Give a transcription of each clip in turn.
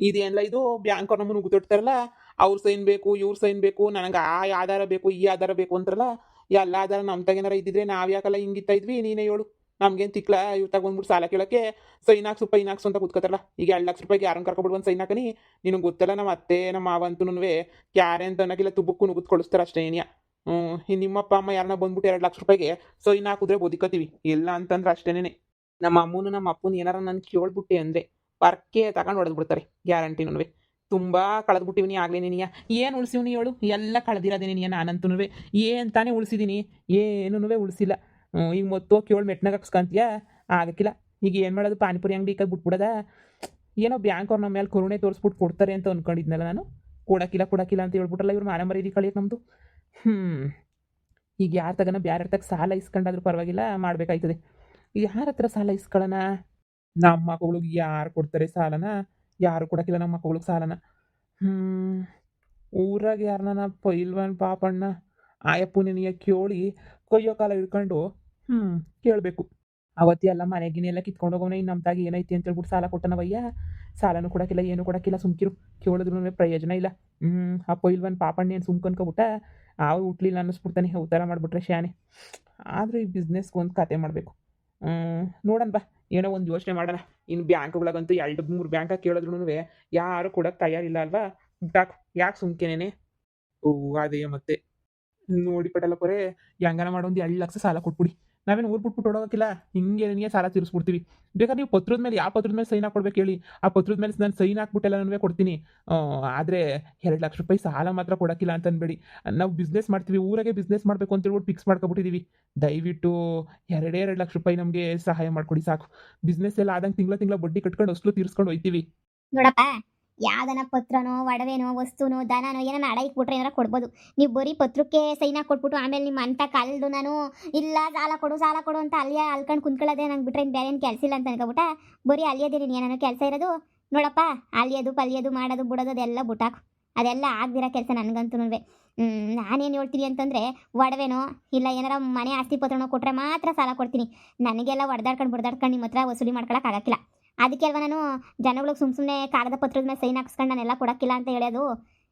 ಇದೇನಿಲ್ಲ ಇದು ಬ್ಯಾಂಕ್ ಅವ್ರು ನಮ್ಮನ್ನು ಗುರ್ತಿಡ್ತಾರಲ್ಲ, ಅವ್ರ ಸೈನ್ ಬೇಕು ಇವ್ರ ಸೈನ್ ಬೇಕು, ನನಗೆ ಆ ಆಧಾರ ಬೇಕು ಈ ಆಧಾರ ಬೇಕು ಅಂತಾರಲ್ಲ. ಎಲ್ಲ ಆಧಾರ ನಮ್ಮ ತಗೇನಾರ ಇದ್ದಿದ್ರೆ ನಾವು ಯಾಕಲ್ಲ ಹಿಂಗಿತ್ತಾ ಇದ್ವಿ, ನೀನೇ ಹೇಳು. ನಮ್ಗೇನು ತಿಕ್ಲ ಇವ್ ತಗೊಂಡ್ಬಿಟ್ಟು ಸಾಲ ಕೇಳಕ್ಕೆ ಸೈನ್ ಹಾಕ್ಸು ಪೈನ್ ಹಾಕ್ಸು ಅಂತ ಕೂತ್ಕೋತಾರಲ್ಲ. ಈಗ 2 ಲಕ್ಷ ರೂಪಾಯಿಗೆ ಯಾರನ್ನ ಕರ್ಕೊಬಿಟ್ಟು ಒಂದು ಸೈನ್ ಹಾಕನಿ. ನಿನಗೆ ಗೊತ್ತಲ್ಲ ನಮ್ಮ ಅತ್ತೆ ನಮ್ಮ ಮಾವ ಅಂತೂ ಕ್ಯಾರೆ ಅಂತ ಅನ್ನೋಕ್ಕಿಲ್ಲ ತುಬ್ಬಕ್ಕೂ ನುಗ್ದು ಕೊಡಿಸ್ತಾರೆ ಅಷ್ಟೇ ಏನಿಯ. ಇನ್ನು ನಿಮ್ಮಪ್ಪ ಅಮ್ಮ ಯಾರನ್ನ ಬಂದ್ಬಿಟ್ಟು 2 ಲಕ್ಷ ರೂಪಾಯಿಗೆ ಸೈನ್ ಹಾಕಿದ್ರೆ ಬದುಕತ್ತೀವಿ, ಇಲ್ಲ ಅಂತಂದ್ರೆ ಅಷ್ಟೇನೆ. ನಮ್ಮ ಅಮ್ಮನು ನಮ್ಮ ಅಪ್ಪನ ಏನಾರ ನಾನು ಕೇಳ್ಬಿಟ್ಟೆ ಅಂದರೆ ಪರ್ಕೆ ತಗೊಂಡು ಹೊಡೆದ್ಬಿಡ್ತಾರೆ ಗ್ಯಾರಂಟಿನೂ. ತುಂಬಾ ಕಳೆದ್ಬಿಟ್ಟಿವ್ನಿ ಆಗ್ಲೇ ನೀನಿಯ. ಏನು ಉಳಿಸಿವ್ನಿ ಹೇಳು, ಎಲ್ಲ ಕಳೆದಿರೋದೇ ನೀನಿಯ. ನಾನಂತೂ ಏನು ತಾನೇ ಉಳಿಸಿದ್ದೀನಿ, ಏನೂ ಉಳಿಸಿಲ್ಲ. ಈಗ ಮೊತ್ತು ಕೇಳಿ ಮೆಟ್ನಾಗ ಹಾಕ್ಸ್ಕೊಂತೀಯ, ಆಗಕ್ಕಿಲ್ಲ. ಈಗ ಏನು ಮಾಡೋದು, ಪಾನಿಪುರಿ ಅಂಗಡಿ ಕೈ ಬಿಟ್ಬಿಡದ. ಏನೋ ಬ್ಯಾಂಕ್ ಅವ್ರು ನಮ್ಮ ಮೇಲೆ ಕರುಣೆ ತೋರಿಸ್ಬಿಟ್ಟು ಕೊಡ್ತಾರೆ ಅಂತ ಅಂದ್ಕೊಂಡಿದ್ನಲ್ಲ ನಾನು. ಕೊಡಕ್ಕಿಲ್ಲ ಅಂತ ಹೇಳ್ಬಿಟ್ರಲ್ಲ ಇವ್ರು, ಮಾನ ಮರ್ಯಾದೆ ಕಳಿಯಕ್ಕೆ ನಮ್ಮದು. ಈಗ ಯಾರ ತಗನ ಬ್ಯಾರ ತಗ ಸಾಲ ಇಸ್ಕೊಂಡಾದ್ರೂ ಪರವಾಗಿಲ್ಲ, ಮಾಡಬೇಕಾಯ್ತದೆ. ಯಾರ ಹತ್ರ ಸಾಲ ಇಸ್ಕೊಳ್ಳೋಣ? ನಮ್ಮ ಮಕ್ಕಳಿಗೆ ಯಾರು ಕೊಡ್ತಾರೆ ಸಾಲನ? ಯಾರು ಕೊಡಕ್ಕಿಲ್ಲ ನಮ್ಮ ಮಕ್ಕಳಿಗೆ ಸಾಲನ. ಊರಾಗ ಯಾರನ್ನ ಪೈಲ್ವಾನ್ ಪಾಪಣ್ಣ ಆಯಪ್ಪುನಿಯ ಕೇಳಿ ಕೊಯ್ಯೋ ಕಾಲ ಹಿಡ್ಕೊಂಡು ಕೇಳಬೇಕು. ಅವತ್ತಿ ಎಲ್ಲ ಮನೆಗಿನೆಲ್ಲ ಕಿತ್ಕೊಂಡು ಹೋಗೋಣ. ಇನ್ನು ನಮ್ಮ ತಾಗ ಏನೈತಿ ಅಂತ ಹೇಳ್ಬಿಟ್ಟು ಸಾಲ ಕೊಟ್ಟನವಯ್ಯ. ಸಾಲನೂ ಕೊಡಕ್ಕಿಲ್ಲ, ಏನೂ ಕೊಡಕ್ಕಿಲ್ಲ, ಸುಮ್ಕಿರು. ಕೇಳಿದ್ರು ಪ್ರಯೋಜನ ಇಲ್ಲ. ಆ ಪೈಲ್ವಾನ್ ಪಾಪಣ್ಣ ಏನು ಸುಮ್ಕನ್ಕೊಬಿಟ್ಟ, ಆವು ಹುಟ್ಲಿಲ್ಲ ಅನ್ನಿಸ್ಬಿಡ್ತಾನೆ. ಉತ್ತರ ಮಾಡಿಬಿಟ್ರೆ ಶಾನೆ. ಆದರೆ ಈ ಬಿಸ್ನೆಸ್ಗೆ ಒಂದು ಕತೆ ಮಾಡಬೇಕು. ನೋಡೋಣ ಬಾ, ಏನೋ ಒಂದು ಯೋಚನೆ ಮಾಡೋಣ. ಇನ್ನು ಬ್ಯಾಂಕ್ಗಳಾಗಂತೂ 2-3 ಬ್ಯಾಂಕಾಗ ಕೇಳಿದ್ರು ಯಾರು ಕೊಡೋಕೆ ತಯಾರಿಲ್ಲ ಅಲ್ವಾ. ಯಾಕೆ ಸುಮ್ಕೆನೇನೆ. ಓ ಅದೇ ಮತ್ತೆ ನೋಡಿ ಪಟೇಲಪ್ಪರೇ, ಹೆಂಗನ ಮಾಡೋ ಒಂದು 2 ಲಕ್ಷ ಸಾಲ ಕೊಟ್ಬಿಡಿ. ನಾವೇನು ಊರು ಬಿಟ್ಬಿಟ್ಟು ಓಡೋಗಕ್ಕಿಲ್ಲ, ಹಿಂಗೆ ನಿನಗೆ ಸಾಲ ತೀರಿಸ್ಬಿಡ್ತೀವಿ. ಬೇಕಾದ್ರೆ ನೀವು ಪತ್ರದ ಮೇಲೆ ಯಾವ ಪತ್ರದ ಮೇಲೆ ಸೈನ್ ಹಾಕ್ಕೊಡ್ಬೇಕು ಹೇಳಿ, ಆ ಪತ್ರದ ಮೇಲೆ ನಾನು ಸೈನ್ ಹಾಕ್ಬಿಟ್ಟೆಲ್ಲ ಕೊಡ್ತೀನಿ. ಆದರೆ 2 ಲಕ್ಷ ರೂಪಾಯಿ ಸಾಲ ಮಾತ್ರ ಕೊಡೋಕ್ಕಿಲ್ಲ ಅಂತ ಅನ್ಬೇಡಿ. ನಾವು ಬಿಸ್ನೆಸ್ ಮಾಡ್ತೀವಿ, ಊರಾಗೆ ಬಿಸ್ನೆಸ್ ಮಾಡಬೇಕು ಅಂತ ಹೇಳ್ಬಿಟ್ಟು ಫಿಕ್ಸ್ ಮಾಡ್ಕೊಬಿಟ್ಟಿದ್ದೀವಿ. ದಯವಿಟ್ಟು 2 ಲಕ್ಷ ರೂಪಾಯಿ ನಮಗೆ ಸಹಾಯ ಮಾಡಿಕೊಡಿ ಸಾಕು. ಬಿಸ್ನೆಸ್ ಎಲ್ಲ ಆದಂಗೆ ತಿಂಗಳ ಬಡ್ಡಿ ಕಟ್ಕೊಂಡು ಅಷ್ಟು ತೀರಿಸ್ಕೊಂಡು ಹೋಯ್ತೀವಿ. ನೋಡಪ್ಪ, ಯಾವ್ದನ ಪತ್ರನೋ ಒಡವೆನೋ ವಸ್ತುನೋ ದನನೋ ಏನಾರ ಅಡ ಇಕ್ಬಿಟ್ರೆ ಏನಾರ ಕೊಡ್ಬೋದು. ನೀವು ಬರೀ ಪತ್ರಕ್ಕೆ ಸೈನ್ ಕೊಟ್ಬಿಟ್ಟು ಆಮೇಲೆ ನಿಮ್ಮ ಅಂತ ಕಲ್ದು ನಾನು ಇಲ್ಲ ಸಾಲ ಕೊಡು ಅಂತ ಅಲ್ಲಿಯೇ ಅಲ್ಕೊಂಡು ಕುಂತ್ಕೊಳ್ಳೋದೇ ನಂಗೆ ಬಿಟ್ರೆ ಬೇರೆ ಏನು ಕೆಲಸ ಇಲ್ಲ ಅಂತ ಅನ್ಕೊಬಿಟ್ಟ ಬರೀ ಅಲ್ಲಿಯದೇ ನೀನು ಏನಾನು ಕೆಲಸ ಇರೋದು. ನೋಡಪ್ಪ, ಅಲಿಯೋದು ಪಲಿಯೋದು ಮಾಡೋದು ಬಿಡೋದು ಅದೆಲ್ಲ ಬಿಟ್ಟಾಕು. ಅದೆಲ್ಲ ಆಗ್ದಿರೋ ಕೆಲಸ ನನಗಂತೂ. ನಾನೇನು ಹೇಳ್ತೀನಿ ಅಂತಂದರೆ, ಒಡವೆನೋ ಇಲ್ಲ ಏನಾರ ಮನೆ ಆಸ್ತಿ ಪತ್ರನೋ ಕೊಟ್ಟರೆ ಮಾತ್ರ ಸಾಲ ಕೊಡ್ತೀನಿ. ನನಗೆಲ್ಲ ಬಡ್ದಾಡ್ಕೊಂಡು ನಿಮ್ಮ ಹತ್ರ ವಸೂಲಿ ಮಾಡ್ಕೊಳಕ್ಕಾಗಕ್ಕಿಲ್ಲ. ಅದಕ್ಕೆ ಅಲ್ವಾ ನಾನು ಜನಗಳಿಗೆ ಸುಮ್ಮನೆ ಕಾಗದ ಪತ್ರದ ಮೇಲೆ ಸೈನ್ ಹಾಕ್ಸ್ಕೊಂಡು ನಾನೆಲ್ಲ ಕೊಡಕ್ಕಿಲ್ಲ ಅಂತ ಹೇಳೋದು.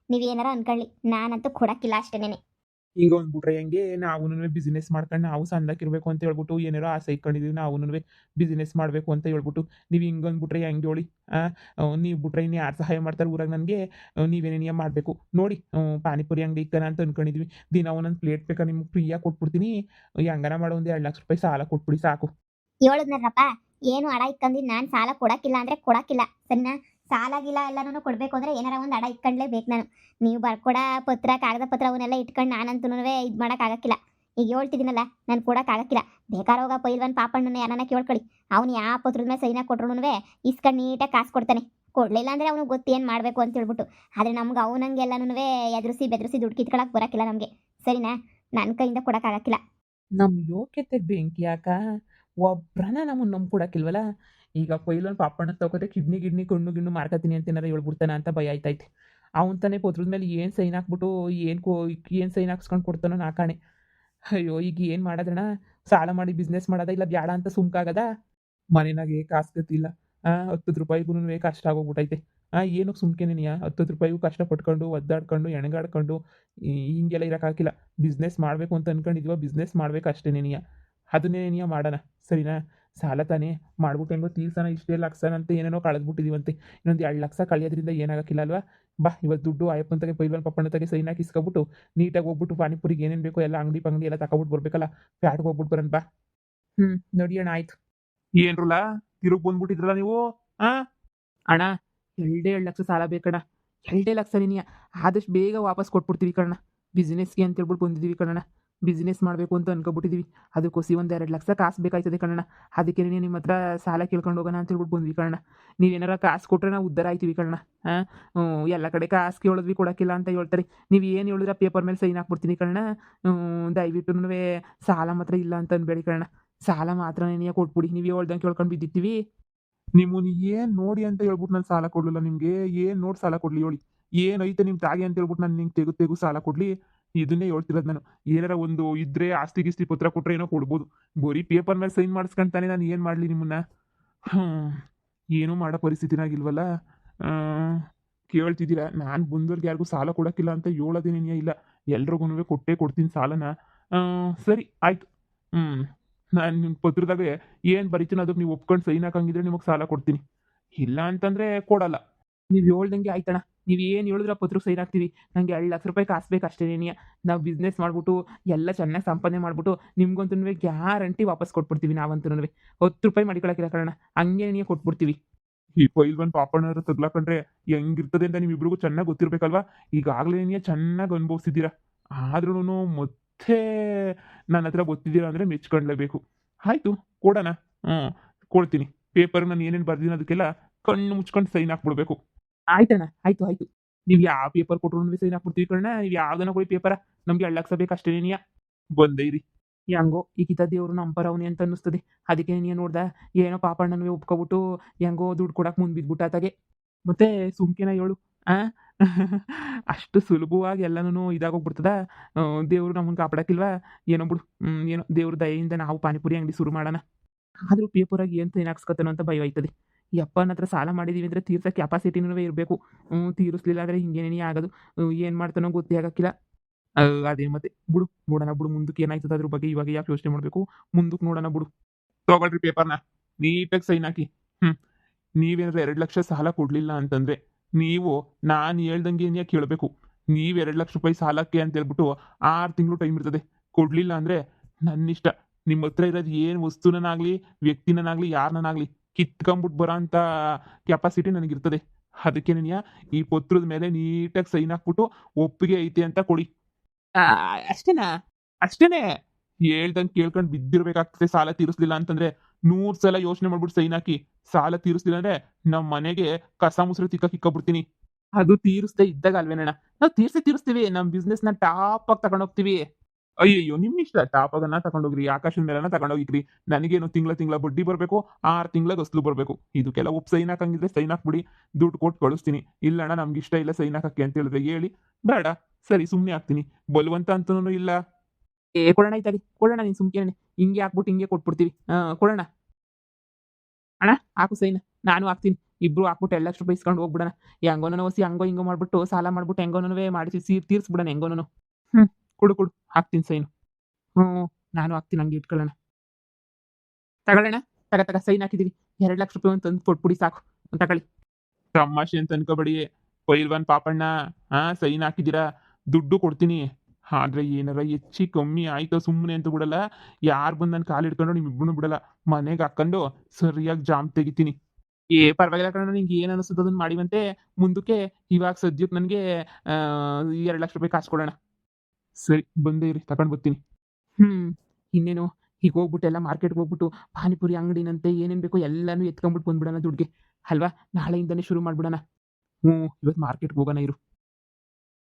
ನೀವೇನಾರ ಅನ್ಕೊಳ್ಳಿ, ನಾನಂತೂ ಕೊಡಕ್ಕಿಲ್ಲ ಅಷ್ಟೇನೆ. ಈಗ ಅಂದ್ಬಿಟ್ರೆ ಹೆಂಗೆ, ನಾವು ಬಿಸ್ನೆಸ್ ಮಾಡ್ಕೊಂಡು ನಾವು ಸಣ್ಣದಾಗಿರ್ಬೇಕು ಅಂತ ಹೇಳ್ಬಿಟ್ಟು ಏನಾರೋ ಆಸೆ ಇಟ್ಕೊಂಡಿದ್ದೀವಿ. ನಾವು ಬಿಸ್ನೆಸ್ ಮಾಡಬೇಕು ಅಂತ ಹೇಳ್ಬಿಟ್ಟು ನೀವು ಹಿಂಗೆ ಅಂದ್ಬಿಟ್ರೆ ಹೆಂಗೆ ಹೇಳಿ. ನೀವು ಬಿಟ್ರೆ ಇನ್ನು ಯಾರು ಸಹಾಯ ಮಾಡ್ತಾರೆ ಊರಾಗ ನನಗೆ? ನೀವೇನೇನು ಮಾಡಬೇಕು ನೋಡಿ. ಪಾನಿಪುರಿ ಅಂಗಡಿ ಇಕ್ಕನ ಅಂತ ಅಂದ್ಕೊಂಡಿದ್ವಿ. ದಿನ ಒಂದೊಂದು ಪ್ಲೇಟ್ ಬೇಕಾ ನಿಮ್ಗೆ ಫ್ರೀಯಾಗಿ ಕೊಟ್ಬಿಡ್ತೀನಿ. ಹೆಂಗಾರ ಮಾಡೋ ಒಂದು 2 ಲಕ್ಷ ರೂಪಾಯಿ ಸಾಲ ಕೊಟ್ಬಿಡಿ ಸಾಕು. ಹೇಳಿದ್ನಪ್ಪ, ಏನು ಅಡ ಇಕ್ಕಂದು ನಾನು ಸಾಲ ಕೊಡಕ್ಕಿಲ್ಲ ಅಂದರೆ ಕೊಡಕ್ಕಿಲ್ಲ, ಸರಿನಾ? ಸಾಲಾಗಿಲ್ಲ ಎಲ್ಲನೂ ಕೊಡಬೇಕು ಅಂದರೆ ಏನಾರ ಒಂದು ಅಡ ಇಟ್ಕೊಂಡ್ಲೇಬೇಕು ನಾನು. ನೀವು ಬರ್ಕೊಡ ಪತ್ರ ಕಾಗದ ಪತ್ರ ಅವನ್ನೆಲ್ಲ ಇಟ್ಕೊಂಡು ನಾನಂತೂ ಇದು ಮಾಡೋಕ್ಕಾಗಕ್ಕಿಲ್ಲ. ಈಗ ಹೇಳ್ತಿದ್ದೀನಲ್ಲ, ನಾನು ಕೊಡೋಕ್ಕಾಗಕ್ಕಿಲ್ಲ. ಬೇಕಾದ್ರೆ ಹೋಗ ಪೈಲ್ವಾನ್ ಪಾಪಣ್ಣನ ಯಾರನ್ನ ಕೇಳ್ಕೊಳ್ಳಿ. ಅವ್ನು ಯಾವ ಪತ್ರದ ಮೇಲೆ ಸೈನಾಗಿ ಕೊಟ್ರು ಇಸ್ಕೊಂಡು ನೀಟಾಗಿ ಕಾಸು ಕೊಡ್ತಾನೆ. ಕೊಡಲಿಲ್ಲ ಅಂದರೆ ಅವನು ಗೊತ್ತು ಏನು ಮಾಡಬೇಕು ಅಂತ ಹೇಳ್ಬಿಟ್ಟು. ಆದರೆ ನಮ್ಗೆ ಅವನಂಗೆಲ್ಲನೂ ಎದುರಿಸಿ ಬೆದರಿಸಿ ದುಡ್ಡು ಕಿತ್ಕೊಳಕ್ಕೆ ಬರೋಕ್ಕಿಲ್ಲ ನಮಗೆ, ಸರಿನಾ? ನನ್ನ ಕೈಯಿಂದ ಕೊಡೋಕ್ಕಾಗಕ್ಕಿಲ್ಲ. ನಮ್ಮ ಯೋಗ್ಯತೆಗೆ ಬೆಂಕಿ ಯಾಕ? ಒಬ್ರನ್ನ ನಮ್ಮನ್ನು ನಂಬ್ಕೊಡಕ್ಕಿಲ್ವಲ್ಲ. ಈಗ ಪೈಲೊಂದು ಪಾಪಣ್ಣ ತಗೋತೆ ಕಿಡ್ನಿ ಕಣ್ಣು ಗಿಣ್ಣು ಮಾರ್ಕತೀನಿ ಅಂತ ಏನಾರ ಹೇಳ್ಬಿಡ್ತಾನೆ ಅಂತ ಭಯ ಆಯ್ತೈತೆ. ಅವನು ತಾನೇ ಪತ್ರದ ಮೇಲೆ ಏನು ಸೈನ್ ಹಾಕ್ಬಿಟ್ಟು ಏನು ಸೈನ್ ಹಾಕ್ಸ್ಕೊಂಡು ಕೊಡ್ತಾನೋ ನಾಕಾಣೆ. ಅಯ್ಯೋ ಈಗ ಏನು ಮಾಡೋದಣ್ಣ? ಸಾಲ ಮಾಡಿ ಬಿಸ್ನೆಸ್ ಮಾಡೋದ ಇಲ್ಲ ಬ್ಯಾಡ ಅಂತ ಸುಮ್ಕಾಗದ? ಮನೆನಾಗೆ ಕಾಸು ಗತಿಲ್ಲ. 10 ರೂಪಾಯಿಗೂ ಕಷ್ಟ ಆಗೋಗ್ಬಿಟ್ಟೈತೆ. ಏನಕ್ಕೆ ಸುಮ್ಕೆನೇನಿಯ 10 ರೂಪಾಯಿಗೂ ಕಷ್ಟ ಪಟ್ಕೊಂಡು ಒದ್ದಾಡ್ಕೊಂಡು ಎಣಗಾಡ್ಕೊಂಡು ಹಿಂಗೆಲ್ಲ ಇರೋಕ್ಕಾಗಿಲ್ಲ. ಬಿಸ್ನೆಸ್ ಮಾಡಬೇಕು ಅಂತ ಅಂದ್ಕೊಂಡಿದ್ವ, ಬಿಸ್ನೆಸ್ ಮಾಡ್ಬೇಕು ಅಷ್ಟೇನೇನಿಯ. ಅದನ್ನೇನಿಯ ಮಾಡೋಣ, ಸರಿನಾ? ಸಾಲ ತಾನೇ ಮಾಡ್ಬಿಟ್ಟು ಹೆಂಗೋ ತೀರ್ಸೋಣ. ಇಷ್ಟೇ ಲಕ್ಷನ ಅಂತ ಏನೇನೋ ಕಳೆದ್ಬಿಟ್ಟಿದ್ದೀವಂತೆ. ಇನ್ನೊಂದು 2 ಲಕ್ಷ ಕಳೆಯೋದ್ರಿಂದ ಏನಾಗಕ್ಕಿಲ್ಲ ಅಲ್ವಾ? ಬಾ ಇವತ್ತು ದುಡ್ಡು ಆಯಪ್ಪಂತಾಗೆ ಪೈಲ್ವಾನ್ ಪಪ್ಪಣ್ಣತಾಗೆ ಸೈನ್ ಹಾಕಿ ಇಸ್ಕೊಬಿಟ್ಟು ನೀಟಾಗಿ ಹೋಗ್ಬಿಟ್ಟು ಪಾನಿಪುರಿಗೆ ಏನೇನು ಬೇಕೋ ಎಲ್ಲ ಅಂಗಡಿ ಪಂಗಡಿ ಎಲ್ಲ ತಗೊಬಿಟ್ಟು ಬರ್ಬೇಕಲ್ಲ. ಫ್ಯಾಟ್ಗೆ ಹೋಗ್ಬಿಟ್ಟು ಬರೋಣ ಬಾ. ನಡಿಯೋಣ ಆಯ್ತು. ಏನ್ರಲ್ಲ ತಿರುಗಿ ಬಂದ್ಬಿಟ್ಟಿದ್ರಲ್ಲ ನೀವು? ಅಣ್ಣ 2 ಲಕ್ಷ ಸಾಲ ಬೇಕಣ್ಣ. 2 ಲಕ್ಷ ನೀನಿಯ ಆದಷ್ಟು ಬೇಗ ವಾಪಸ್ ಕೊಟ್ಬಿಡ್ತೀವಿ ಕಣ್ಣ. ಬಿಸ್ನೆಸ್ಗೆ ಅಂತ ಹೇಳ್ಬಿಟ್ಟು ಬಂದಿದ್ದೀವಿ ಕಣ್ಣಣ್ಣ. ಬಿಸ್ನೆಸ್ ಮಾಡಬೇಕು ಅಂತ ಅನ್ಕೊಬಿಟ್ಟಿದ್ದೀವಿ. ಅದಕ್ಕೋಸಿ ಒಂದು 2 ಲಕ್ಷ ಕಾಸು ಬೇಕಾಯ್ತದೆ ಕಣ್ಣಣ್ಣ. ಅದಕ್ಕೆ ನಿಮ್ಮ ಹತ್ರ ಸಾಲ ಕೇಳ್ಕೊಂಡು ಹೋಗೋಣ ಅಂತ ಹೇಳ್ಬಿಟ್ಟು ಬಂದ್ವಿ ಕಣ್ಣ. ನೀವೇನಾರ ಕಾಸು ಕೊಟ್ಟರೆ ನಾವು ಉದ್ಧಾರ ಆಯ್ತೀವಿ ಕಣ್ಣ. ಎಲ್ಲ ಕಡೆ ಕಾಸು ಕೇಳಿದ್ವಿ ಕೊಡೋಕ್ಕಿಲ್ಲ ಅಂತ ಹೇಳ್ತಾರೆ. ನೀವು ಏನು ಹೇಳಿದ್ರೆ ಪೇಪರ್ ಮೇಲೆ ಸೈನ್ ಹಾಕ್ಬಿಡ್ತೀನಿ ಕಣ್ಣ. ದಯವಿಟ್ಟು ಸಾಲ ಮಾತ್ರ ಇಲ್ಲ ಅಂತ ಅನ್ಬೇಡಿ ಕಣ್ಣ. ಸಾಲ ಮಾತ್ರ ನೀನೇ ಕೊಟ್ಬಿಡಿ. ನೀವು ಹೇಳ್ದಂಗೆ ಕೇಳ್ಕೊಂಡು ಬಿದ್ದಿರ್ತೀವಿ. ನಿಮ್ಮನ್ನು ಏನು ನೋಡಿ ಅಂತ ಹೇಳ್ಬಿಟ್ಟು ನಾನು ಸಾಲ ಕೊಡಲಿಲ್ಲ ನಿಮಗೆ. ಏನು ನೋಡಿ ಸಾಲ ಕೊಡಲಿ ಹೇಳಿ? ಏನೈತೆ ನಿಮ್ಮ ತಾಗಿ ಅಂತ ಹೇಳ್ಬಿಟ್ಟು ನಾನು ನಿಂಗೆ ತೆಗೆದು ಸಾಲ ಕೊಡಲಿ? ಇದನ್ನೇ ಹೇಳ್ತಿರೋದು ನಾನು. ಏನಾರ ಒಂದು ಇದ್ರೆ ಆಸ್ತಿ ಗಿಸ್ತಿ ಪತ್ರ ಕೊಟ್ಟರೆ ಏನೋ ಕೊಡ್ಬೋದು. ಬರೀ ಪೇಪರ್ ಮೇಲೆ ಸೈನ್ ಮಾಡಿಸ್ಕೊಂತಾನೆ ನಾನು ಏನು ಮಾಡಲಿ ನಿಮ್ಮನ್ನ? ಏನೂ ಮಾಡೋ ಪರಿಸ್ಥಿತಿನಾಗಿಲ್ವಲ್ಲ. ಆ, ಕೇಳ್ತಿದ್ದೀರಾ ನಾನು ಬಂದವ್ರಿಗೆ ಯಾರಿಗೂ ಸಾಲ ಕೊಡೋಕ್ಕಿಲ್ಲ ಅಂತ ಹೇಳೋದೇನೇ ಇಲ್ಲ, ಎಲ್ರಿಗೂ ಕೊಟ್ಟೇ ಕೊಡ್ತೀನಿ ಸಾಲನ. ಆ, ಸರಿ ಆಯ್ತು. ಹ್ಞೂ, ನಾನು ನಿಮ್ಮ ಪತ್ರದಾಗೆ ಏನು ಬರೀತೀನಿ ಅದಕ್ಕೆ ನೀವು ಒಪ್ಕೊಂಡು ಸೈನ್ ಹಾಕಂಗಿದ್ರೆ ನಿಮಗೆ ಸಾಲ ಕೊಡ್ತೀನಿ, ಇಲ್ಲ ಅಂತಂದರೆ ಕೊಡಲ್ಲ. ನೀವು ಹೇಳ್ದಂಗೆ ಆಯ್ತಣ್ಣ. ನೀವು ಏನು ಹೇಳಿದ್ರು ಆ ಪತ್ರಕ್ಕೆ ಸೈನ್ ಹಾಕ್ತೀವಿ. ನನಗೆ 2,00,000 ಕಾಸು ಬೇಕು ಅಷ್ಟೇನೆ. ನಾವು ಬಿಸ್ನೆಸ್ ಮಾಡ್ಬಿಟ್ಟು ಎಲ್ಲ ಚೆನ್ನಾಗಿ ಸಂಪಾದನೆ ಮಾಡ್ಬಿಟ್ಟು ನಿಮ್ಗಂತೂ ಗ್ಯಾರಂಟಿ ವಾಪಸ್ ಕೊಟ್ಬಿಡ್ತೀವಿ ನಾವಂತೂನುವೆ. ₹10 ಮಡಿಕೊಳಕ್ಕಿಲ್ಲ ಕಣಣ್ಣ. ಹಂಗೇನೆ ಕೊಟ್ಬಿಡ್ತೀವಿ. ಈ ಪೈಲ್ವಾನ್ ಪಾಪಣ್ಣವ್ರ ತಗ್ಲಾಕೊಂಡ್ರೆ ಹೆಂಗಿರ್ತದೆ ಅಂತ ನಿಮ್ಮಿಬ್ರಿಗೂ ಚೆನ್ನಾಗಿ ಗೊತ್ತಿರ್ಬೇಕಲ್ವಾ? ಈಗಾಗಲೇ ಚೆನ್ನಾಗಿ ಅನುಭವಿಸಿದ್ದೀರಾ, ಆದ್ರೂ ಮತ್ತೆ ನನ್ನ ಹತ್ರ ಗೊತ್ತಿದ್ದೀರಾ ಅಂದರೆ ಮೆಚ್ಕೊಂಡ್ಲೇಬೇಕು. ಆಯಿತು, ಕೊಡೋಣ. ಹ್ಞೂ, ಕೊಡ್ತೀನಿ. ಪೇಪರ್ ನಾನು ಏನೇನು ಬರ್ದಿನಿ ಅದಕ್ಕೆಲ್ಲ ಕಣ್ಣು ಮುಚ್ಕೊಂಡು ಸೈನ್ ಹಾಕ್ಬಿಡ್ಬೇಕು. ಆಯ್ತಣ್ಣ. ಆಯ್ತು, ಆಯ್ತು. ನೀವು ಯಾವ ಪೇಪರ್ ಕೊಟ್ರುನು ಸೈನ್ ಹಾಕ್ಬಿಡ್ತೀವಿ ಕಣಣ್ಣ. ನೀವು ಯಾವ್ದನ ಕೊಡಿ ಪೇಪರ. ನಮ್ಗೆ 2,00,000 ಬೇಕು ಅಷ್ಟೇನೆಯ. ಬಂದೇ ಇರಿ. ಹೆಂಗೋ ಈಗಿತ ದೇವ್ರು ನಂಬರವನಿ ಅಂತ ಅನ್ನಿಸ್ತದೆ. ಅದಕ್ಕೆ ನೀನು ನೋಡ್ದ ಏನೋ ಪಾಪಣ್ಣನವೇ ಒಪ್ಕೊಬಿಟ್ಟು ಹೆಂಗೋ ದುಡ್ಡು ಕೊಡಕ್ಕೆ ಮುಂದೆ ಬಿದ್ಬಿಟ್ಟ ಆತಗೆ. ಮತ್ತೆ ಸುಮ್ಕೆನ ಹೇಳು ಆ ಅಷ್ಟು ಸುಲಭವಾಗಿ ಎಲ್ಲನೂ ಇದಾಗೋಗ್ಬಿಡ್ತದ. ದೇವ್ರು ನಮ್ಮನ್ನು ಕಾಪಾಡಕ್ಕಿಲ್ವಾ? ಏನೋ ಬಿಡು. ಏನೋ ದೇವ್ರ ದಯೆಯಿಂದ ನಾವು ಪಾನಿಪುರಿ ಅಂಗಡಿ ಶುರು ಮಾಡೋಣ. ಆದರೂ ಪೇಪರಾಗಿ ಏನು ಸೈನ್ ಹಾಕ್ಸ್ಕೊತಾನೋ ಅಂತ ಭಯ ಆಯ್ತದೆ. ಈ ಅಪ್ಪನ ಹತ್ರ ಸಾಲ ಮಾಡಿದೀವಿ ಅಂದರೆ ತೀರ್ಸೋ ಕೆಪಾಸಿಟಿನೂ ಇರಬೇಕು. ತೀರಿಸ್ಲಿಲ್ಲ ಅಂದರೆ ಹಿಂಗೇನೇನೇ ಆಗೋದು. ಏನು ಮಾಡ್ತಾನೋ ಗೊತ್ತೇ ಆಗಕ್ಕಿಲ್ಲ. ಅದೇ ಮತ್ತೆ ಬಿಡು, ನೋಡೋಣ ಬಿಡು ಮುಂದಕ್ಕೆ ಏನಾಯ್ತದ ಅದ್ರ ಬಗ್ಗೆ ಇವಾಗ ಯಾಕೆ ಯೋಚನೆ ಮಾಡಬೇಕು. ಮುಂದಕ್ಕೆ ನೋಡೋಣ ಬಿಡು. ತಗೊಳ್ರಿ ಪೇಪರ್ನ, ನೀಟಾಗಿ ಸೈನ್ ಹಾಕಿ. ಹ್ಞೂ, ನೀವೇನಾದ್ರು 2,00,000 ಸಾಲ ಕೊಡಲಿಲ್ಲ ಅಂತಂದರೆ ನೀವು ನಾನು ಹೇಳ್ದಂಗೆ ಕೇಳಬೇಕು. ನೀವು ₹2,00,000 ಸಾಲಕ್ಕೆ ಅಂತ ಹೇಳ್ಬಿಟ್ಟು 6 ತಿಂಗಳು ಟೈಮ್ ಇರ್ತದೆ. ಕೊಡಲಿಲ್ಲ ಅಂದರೆ ನನ್ನಿಷ್ಟ. ನಿಮ್ಮ ಹತ್ರ ಇರೋದು ಏನು ವಸ್ತುನನಾಗಲಿ ವ್ಯಕ್ತಿನನಾಗಲಿ ಯಾರನ್ನಾಗಲಿ ಕಿತ್ಕೊಂಬಿಟ್ಟು ಬರೋ ಅಂಥ ಕೆಪಾಸಿಟಿ ನನಗಿರ್ತದೆ. ಅದಕ್ಕೇನೆಯ ಈ ಪತ್ರದ ಮೇಲೆ ನೀಟಾಗಿ ಸೈನ್ ಹಾಕ್ಬಿಟ್ಟು ಒಪ್ಪಿಗೆ ಐತೆ ಅಂತ ಕೊಡಿ. ಆ, ಅಷ್ಟೇನಾ? ಅಷ್ಟೇನೆ. ಹೇಳ್ದಂಗೆ ಕೇಳ್ಕೊಂಡು ಬಿದ್ದಿರ್ಬೇಕಾಗ್ತದೆ ಸಾಲ ತೀರಿಸ್ಲಿಲ್ಲ ಅಂತಂದ್ರೆ. 100 ಸಲ ಯೋಚನೆ ಮಾಡ್ಬಿಟ್ಟು ಸೈನ್ ಹಾಕಿ. ಸಾಲ ತೀರಿಸ್ಲಿಲ್ಲ ಅಂದ್ರೆ ನಮ್ಮ ಮನೆಗೆ ಕಸ ಮುಸ್ರೆ ತಿಕ್ಕಾಬಿಡ್ತೀನಿ. ಅದು ತೀರಿಸ್ದೇ ಇದ್ದಾಗ ಅಲ್ವೇನಣ್ಣ. ನಾವು ತೀರಿಸ್ತೀವಿ. ನಮ್ಮ ಬಿಸ್ನೆಸ್ನ ಟಾಪ್ ಆಗಿ ತಗೊಂಡೋಗ್ತೀವಿ. ಅಯ್ಯಯ್ಯೋ! ನಿಮ್ಮಿಷ್ಟ. ಟಾಪಗನ್ನ ತಗೊಂಡೋಗ್ರಿ, ಆಕಾಶದ ಮೇಲನ್ನ ತಗೊಂಡೋಗಿಕ್ರಿ. ನನಗೇನು ತಿಂಗಳ ಬಡ್ಡಿ ಬರಬೇಕು, 6 ತಿಂಗ್ಳಾಗ ಅಸ್ಲು ಬರಬೇಕು. ಇದಕ್ಕೆಲ್ಲ ಸೈನ್ ಹಾಕಂಗಿದ್ರೆ ಸೈನ್ ಹಾಕ್ಬಿಡಿ, ದುಡ್ಡು ಕೊಟ್ಟು ಕಳಿಸ್ತೀನಿ. ಇಲ್ಲ ಅಣ್ಣ ನಮ್ಗೆ ಇಷ್ಟ ಇಲ್ಲ ಸೈನ್ ಹಾಕಕ್ಕೆ ಅಂತ ಹೇಳಿದ್ರೆ ಹೇಳಿ, ಬೇಡ ಸರಿ ಸುಮ್ಮನೆ ಆಗ್ತೀನಿ. ಬಲವಂತ ಅಂತನೂ ಇಲ್ಲ. ಕೊಡೋಣ ಆಯ್ತಾಗಿ ಕೊಡೋಣ. ನೀನು ಸುಮ್ಕೆ ಹಿಂಗೆ ಹಾಕ್ಬಿಟ್ಟು ಹಿಂಗೆ ಕೊಟ್ಬಿಡ್ತೀವಿ. ಕೊಡೋಣ ಅಣ್ಣ. ಹಾಕು ಸೈನ್. ನಾನು ಹಾಕ್ತೀನಿ. ಇಬ್ರು ಹಾಕ್ಬಿಟ್ಟು ₹2,00,000 ಇಸ್ಕೊಂಡು ಹೋಗ್ಬಿಡೋಣ. ಹೆಂಗೋನೋ ಒಸಿ ಹಂಗೋ ಹಿಂಗೋ ಮಾಡ್ಬಿಟ್ಟು ಸಾಲ ಮಾಡ್ಬಿಟ್ಟು ಹೆಂಗೋನವೇ ಮಾಡಿ ತೀರಿಸ್ಬಿಡೋಣ ಹೆಂಗೋನೂ. ಹ್ಞೂ, ಕೊಡು ಹಾಕ್ತೀನಿ ಸೈನು. ಹ್ಞೂ, ನಾನು ಹಾಕ್ತೀನಿ ಹಂಗೆ ಇಟ್ಕೊಳ್ಳೋಣ. ತಗೊಳ್ಳೋಣ. ತಗ ಸೈನ್ ಹಾಕಿದ್ದೀವಿ. ₹2,00,000 ಒಂದು ತಂದು ಕೊಟ್ಬಿಡಿ ಸಾಕು. ತಗೊಳ್ಳಿ. ತಮಾಷೆ ಅಂತ ಅನ್ಕೋಬೇಡಿ ಪೈಲ್ವಾನ್ ಪಾಪಣ್ಣ. ಸೈನ್ ಹಾಕಿದ್ದೀರಾ, ದುಡ್ಡು ಕೊಡ್ತೀನಿ. ಆದ್ರೆ ಏನಾರ ಹೆಚ್ಚಿ ಕಮ್ಮಿ ಆಯ್ತೋ ಸುಮ್ಮನೆ ಅಂತ ಬಿಡಲ್ಲ. ಯಾರು ಬಂದು ನನ್ನ ಕಾಲು ಹಿಡ್ಕೊಂಡು ನಿಮ್ಮಿಬ್ಬರನ್ನು ಬಿಡಲ್ಲ. ಮನೆಗೆ ಹಾಕೊಂಡು ಸರಿಯಾಗಿ ಜಾಮ್ ತೆಗಿತೀನಿ. ಪರವಾಗಿಲ್ಲ ಕಣಣ್ಣ. ನಿಂಗೆ ಏನು ಅನಿಸ್ತದೆ ಅದನ್ನ ಮಾಡಿವಂತೆ. ಮುಂದಕ್ಕೆ ಇವಾಗ ಸದ್ಯಕ್ಕೆ ನನಗೆ ₹2,00,000 ಕಾಸು ಕೊಡೋಣ. ಸರಿ ಬಂದೇ ಇರಿ, ತಗೊಂಡು ಬರ್ತೀನಿ. ಹ್ಞೂ, ಇನ್ನೇನು ಈಗ ಹೋಗ್ಬಿಟ್ಟು ಎಲ್ಲ ಮಾರ್ಕೆಟ್ಗೆ ಹೋಗ್ಬಿಟ್ಟು ಪಾನಿಪುರಿ ಅಂಗಡಿನಂತೆ ಏನೇನು ಬೇಕೋ ಎಲ್ಲನೂ ಎತ್ಕೊಂಬಿಟ್ಟು ಬಂದ್ಬಿಡೋಣ ದುಡ್ಡಿಗೆ ಅಲ್ವಾ? ನಾಳೆಯಿಂದನೇ ಶುರು ಮಾಡ್ಬಿಡೋಣ. ಹ್ಞೂ, ಇವತ್ತು ಮಾರ್ಕೆಟ್ಗೆ ಹೋಗೋಣ ಇರು.